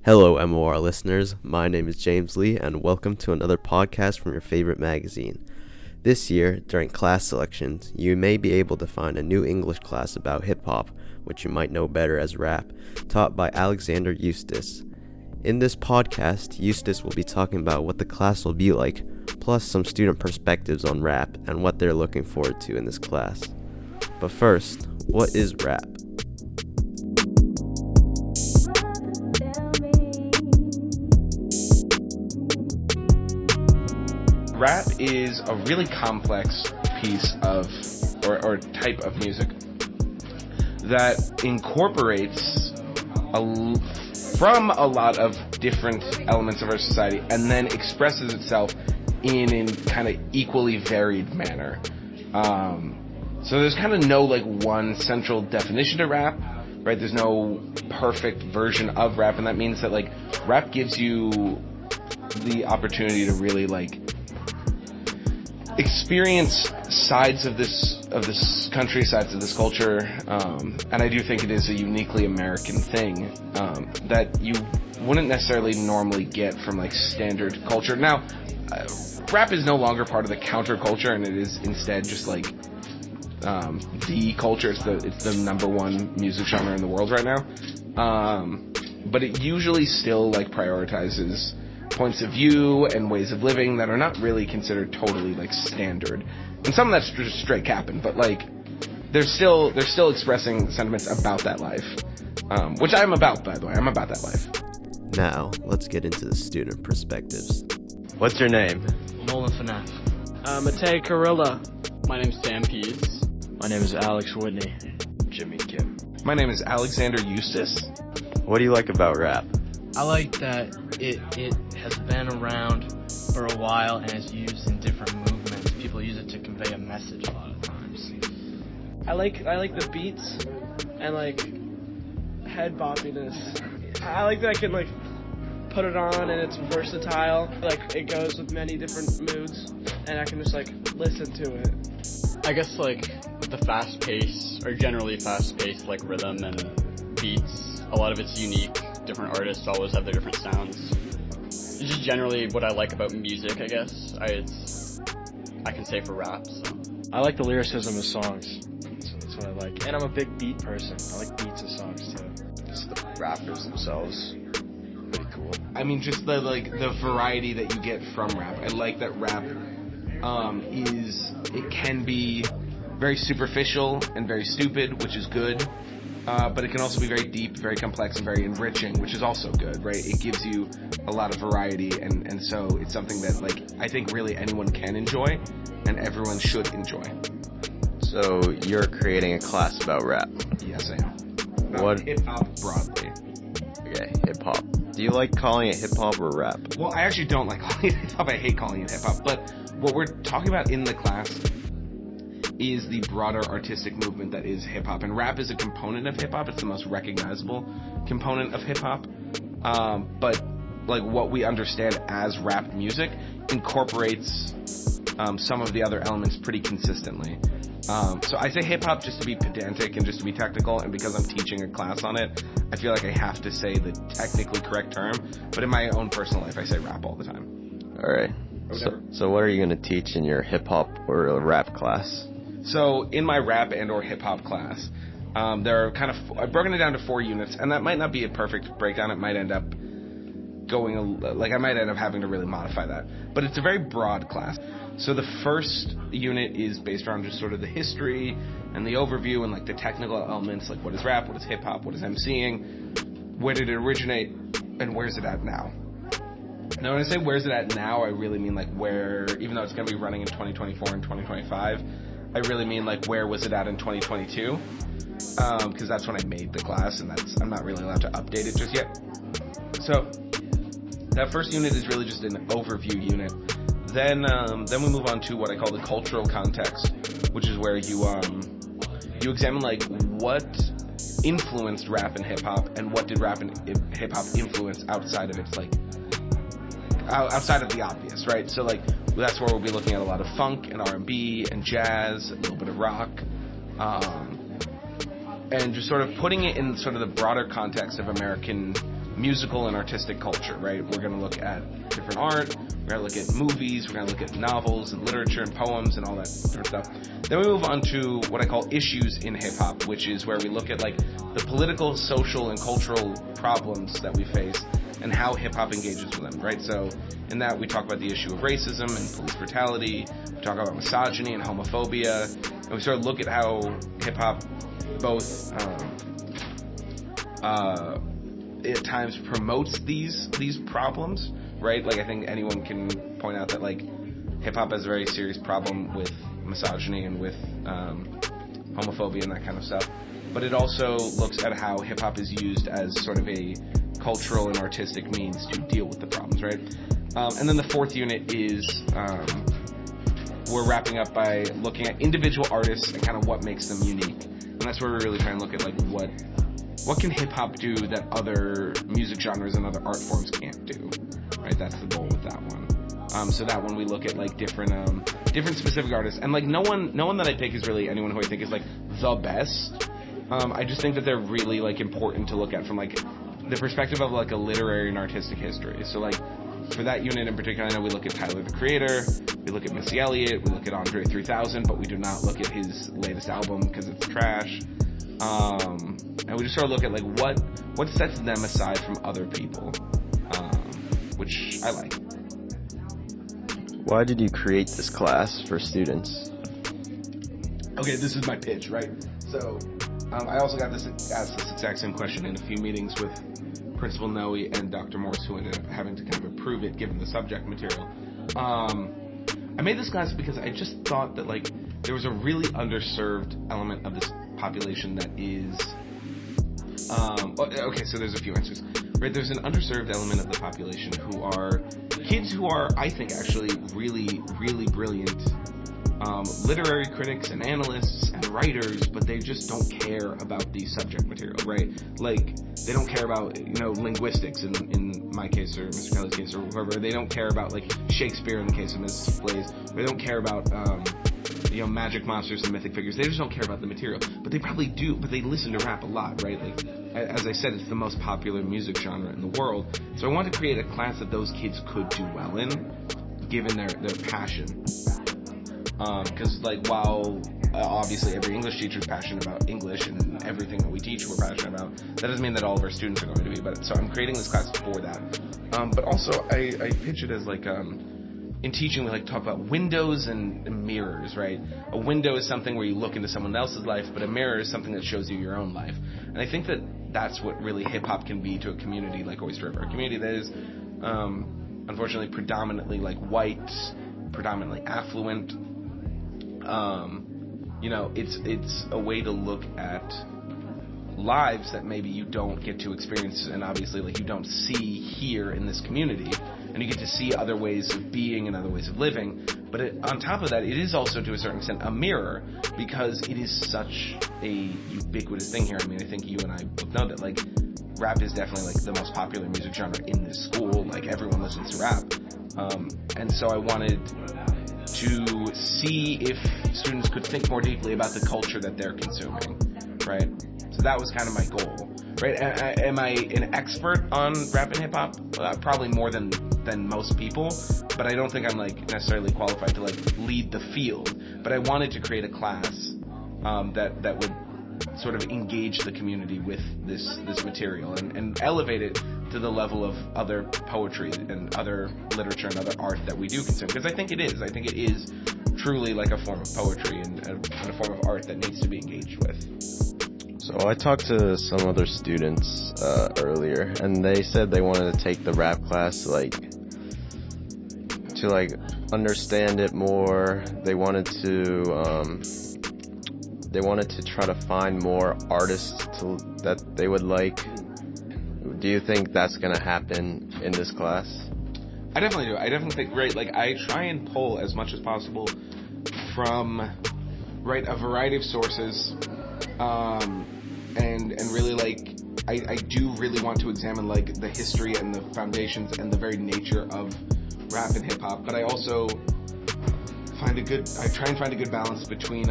Hello, MOR listeners. My name is James Lee, and welcome to another podcast from your favorite magazine. This year, during class selections, you may be able to find a new English class about hip-hop, which you might know better as rap, taught by Alexander Eustace. In this podcast, Eustace will be talking about what the class will be like, plus some student perspectives on rap and what they're looking forward to in this class. But first, what is rap? Rap is a really complex piece of, or type of music that incorporates from a lot of different elements of our society and then expresses itself in kind of equally varied manner. So there's kind of no one central definition to rap, right? There's no perfect version of rap, and that means that rap gives you the opportunity to really experience sides of this country, sides of this culture, and I do think it is a uniquely American thing that you wouldn't necessarily normally get from standard culture. Now, rap is no longer part of the counterculture, and it is instead just the culture. It's the number one music genre in the world right now, but it usually still prioritizes points of view and ways of living that are not really considered totally standard. And some of that's just straight capping, but they're still expressing sentiments about that life, which I'm about, by the way. I'm about that life. Now, let's get into the student perspectives. What's your name? Nolan Finaf. Matei Carilla. My name's Sam Pease. My name is Alex Whitney. Jimmy Kim. My name is Alexander Eustace. What do you like about rap? I like that it has been around for a while and is used in different movements. People use it to convey a message a lot of times. I like the beats and head boppiness. I like that I can put it on and it's versatile. It goes with many different moods and I can just listen to it. I guess the fast pace, or generally fast paced rhythm and beats, a lot of it's unique. Different artists always have their different sounds. It's just generally what I like about music, I guess. I can say for rap. So. I like the lyricism of songs. So that's what I like. And I'm a big beat person. I like beats of songs too. Just the rappers themselves. Pretty cool. I mean, just the variety that you get from rap. I like that rap it can be very superficial and very stupid, which is good. But it can also be very deep, very complex, and very enriching, which is also good, right? It gives you a lot of variety, and so it's something that, I think really anyone can enjoy, and everyone should enjoy. So, you're creating a class about rap? Yes, I am. What? Hip-hop broadly. Okay, hip-hop. Do you like calling it hip-hop or rap? Well, I actually don't like calling it hip-hop. I hate calling it hip-hop. But what we're talking about in the class is the broader artistic movement that is hip-hop. And rap is a component of hip-hop. It's the most recognizable component of hip-hop. But what we understand as rap music incorporates some of the other elements pretty consistently. So I say hip-hop just to be pedantic and just to be technical, and because I'm teaching a class on it, I feel like I have to say the technically correct term. But in my own personal life, I say rap all the time. All right. So what are you going to teach in your hip-hop or rap class? So in my rap and or hip-hop class, there are I've broken it down to 4 units, and that might not be a perfect breakdown. It might end up I might end up having to really modify that. But it's a very broad class. So the first unit is based around just sort of the history and the overview and the technical elements, what is rap, what is hip-hop, what is MCing, where did it originate, and where's it at now? Now when I say where's it at now, I really mean where, even though it's going to be running in 2024 and 2025, I really mean where was it at in 2022, because that's when I made the class, and I'm not really allowed to update it just yet. So that first unit is really just an overview unit. Then we move on to what I call the cultural context, which is where you examine what influenced rap and hip hop, and what did rap and hip hop influence outside of its outside of the obvious, right? So that's where we'll be looking at a lot of funk and R&B and jazz, a little bit of rock, and just sort of putting it in sort of the broader context of American musical and artistic culture, right? We're going to look at different art, we're going to look at movies, we're going to look at novels and literature and poems and all that sort of stuff. Then we move on to what I call issues in hip-hop, which is where we look at like the political, social, and cultural problems that we face and how hip-hop engages with them, right? So in that, we talk about the issue of racism and police brutality, we talk about misogyny and homophobia, and we sort of look at how hip-hop both at times promotes these problems, right? Like, I think anyone can point out that, like, hip-hop has a very serious problem with misogyny and with homophobia and that kind of stuff. But it also looks at how hip-hop is used as sort of a cultural and artistic means to deal with the problems, right? And then the fourth unit is we're wrapping up by looking at individual artists and kind of what makes them unique. And that's where we're really trying to look at, like, what can hip-hop do that other music genres and other art forms can't do, right? That's the goal with that one. So that one we look at, like, different specific artists. And, like, no one that I pick is really anyone who I think is, like, the best. I just think that they're really, like, important to look at from, like, the perspective of, like, a literary and artistic history. So, like, for that unit in particular, I know we look at Tyler, the Creator, we look at Missy Elliott, we look at Andre 3000, but we do not look at his latest album because it's trash. And we just sort of look at, like, what sets them aside from other people, which I like. Why did you create this class for students? Okay, this is my pitch, right? So, I also got asked this exact same question in a few meetings with Principal Noe and Dr. Morse, who ended up having to kind of approve it given the subject material. I made this class because I just thought that, like, there was a really underserved element of this population that is... okay, so there's a few answers. Right, there's an underserved element of the population who are kids who are, I think, actually really, really brilliant literary critics and analysts and writers, but they just don't care about the subject material, right? Like, they don't care about, linguistics in my case, or Mr. Kelly's case, or whoever. They don't care about, like, Shakespeare in the case of Mrs. Blaze. They don't care about, magic monsters and mythic figures. They just don't care about the material. But they probably do, but they listen to rap a lot, right? Like, as I said, it's the most popular music genre in the world. So I wanted to create a class that those kids could do well in, given their passion. Because, like, while obviously every English teacher is passionate about English and everything that we teach we're passionate about, that doesn't mean that all of our students are going to be. But so I'm creating this class for that. But also I pitch it as, like, in teaching we like to talk about windows and mirrors, right? A window is something where you look into someone else's life, but a mirror is something that shows you your own life. And I think that that's what really hip-hop can be to a community like Oyster River, a community that is unfortunately predominantly, like, white, predominantly affluent. It's a way to look at lives that maybe you don't get to experience, and obviously, like, you don't see here in this community, and you get to see other ways of being and other ways of living. But on top of that, it is also, to a certain extent, a mirror, because it is such a ubiquitous thing here. I mean, I think you and I both know that, like, rap is definitely, like, the most popular music genre in this school. Like, everyone listens to rap. And so I wanted to see if students could think more deeply about the culture that they're consuming, right? So that was kind of my goal, right? Am I an expert on rap and hip-hop? Probably more than most people, but I don't think I'm, like, necessarily qualified to, like, lead the field. But I wanted to create a class that would sort of engage the community with this material and elevate it to the level of other poetry and other literature and other art that we do consume. Because I think it is. I think it is truly like a form of poetry and a form of art that needs to be engaged with. So I talked to some other students earlier, and they said they wanted to take the rap class to understand it more. They wanted to try to find more artists that they would like. Do you think that's going to happen in this class? I definitely do. I definitely think, right, like, I try and pull as much as possible from, right, a variety of sources, and really, like, I do really want to examine, like, the history and the foundations and the very nature of rap and hip-hop, but I also try and find a good balance between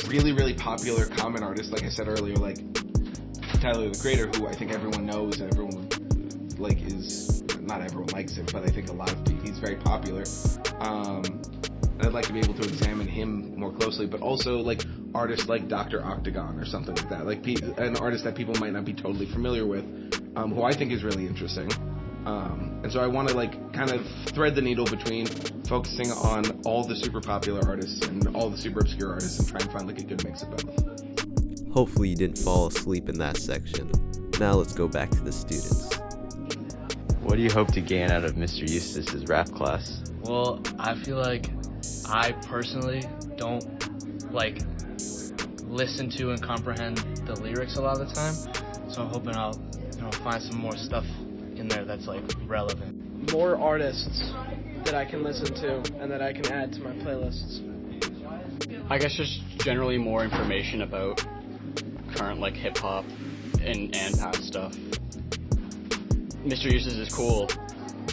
really, really popular common artists, like I said earlier, like Tyler, the Creator, who I think everyone knows and everyone would is not everyone likes him, but I think a lot of people, he's very popular. I'd like to be able to examine him more closely, but also like artists like Dr. Octagon or something like that, like an artist that people might not be totally familiar with, who I think is really interesting. And so I want to like kind of thread the needle between focusing on all the super popular artists and all the super obscure artists and try and find like a good mix of both. Hopefully you didn't fall asleep in that section. Now let's go back to the students. What do you hope to gain out of Mr. Eustace's rap class? Well, I feel like I personally don't like listen to and comprehend the lyrics a lot of the time, so I'm hoping I'll find some more stuff in there that's like relevant. More artists that I can listen to and that I can add to my playlists. I guess just generally more information about current like hip hop and past stuff. Mr. Eustace is cool.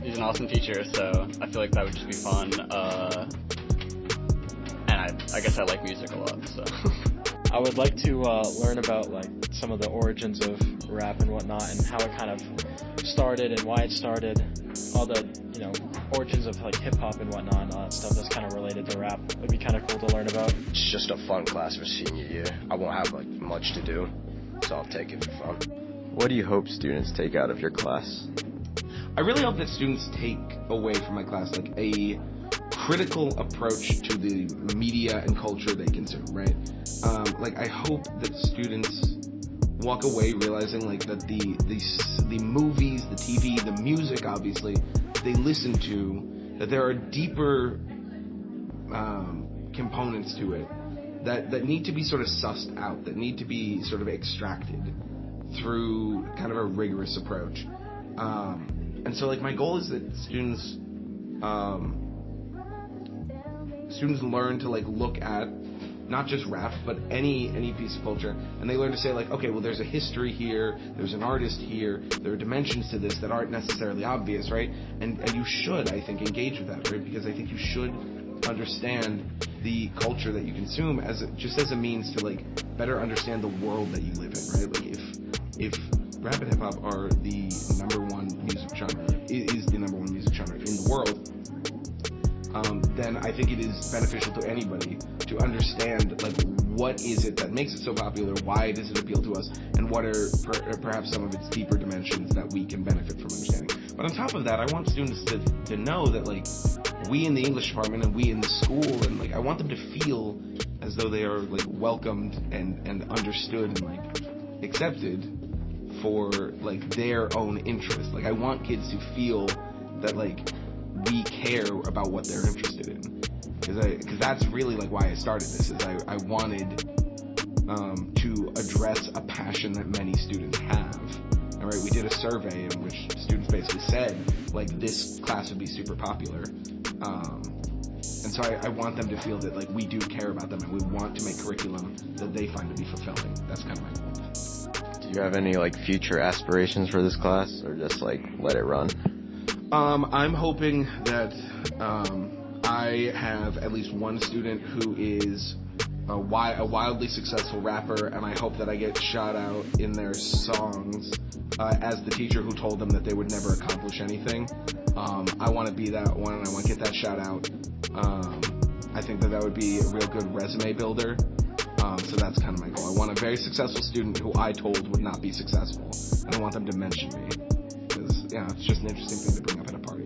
He's an awesome teacher, so I feel like that would just be fun. And I guess I like music a lot, so. I would like to learn about like some of the origins of rap and whatnot, and how it kind of started and why it started. All the origins of like hip hop and whatnot, and all that stuff that's kind of related to rap. It'd be kind of cool to learn about. It's just a fun class for senior year. I won't have like much to do, so I'll take it for fun. What do you hope students take out of your class? I really hope that students take away from my class like a critical approach to the media and culture they consume, right? Like I hope that students walk away realizing like that the movies, the TV, the music, obviously, they listen to, that there are deeper components to it that need to be sort of sussed out, that need to be sort of extracted through kind of a rigorous approach. And so like my goal is that students learn to like look at not just rap, but any piece of culture, and they learn to say like, okay, well there's a history here, there's an artist here, there are dimensions to this that aren't necessarily obvious, right? And you should, I think, engage with that, right? Because I think you should understand the culture that you consume as a means to like better understand the world that you live in, right? Like if rap and hip hop are the number one music genre, is the number one music genre in the world, then I think it is beneficial to anybody to understand like what is it that makes it so popular, why does it appeal to us, and what are perhaps some of its deeper dimensions that we can benefit from understanding. But on top of that, I want students to know that like we in the English department and we in the school, and like I want them to feel as though they are like welcomed and understood and like accepted for like their own interest. Like I want kids to feel that like we care about what they're interested in, because that's really like why I started this. Is I wanted to address a passion that many students have. All right, we did a survey in which students basically said like this class would be super popular, and so I want them to feel that like we do care about them and we want to make curriculum that they find to be fulfilling. That's kind of my goal. Do you have any like future aspirations for this class, or just like let it run? I'm hoping that I have at least one student who is a wildly successful rapper, and I hope that I get shout out in their songs as the teacher who told them that they would never accomplish anything. I want to be that one, and I want to get that shout out. I think that would be a real good resume builder. So that's kind of my goal. I want a very successful student who I told would not be successful, and I want them to mention me. It's just an interesting thing to bring up at a party.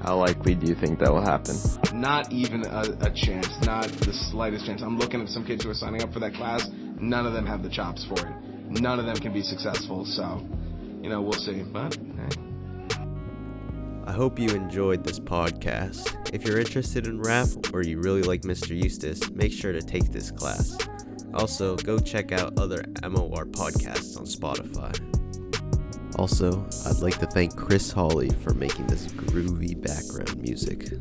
How likely do you think that will happen? Not even a chance, not the slightest chance. I'm looking at some kids who are signing up for that class. None of them have the chops for it. None of them can be successful, so, we'll see. But, hey. I hope you enjoyed this podcast. If you're interested in rap or you really like Mr. Eustace, make sure to take this class. Also, go check out other MOR podcasts on Spotify. Also, I'd like to thank Chris Hawley for making this groovy background music.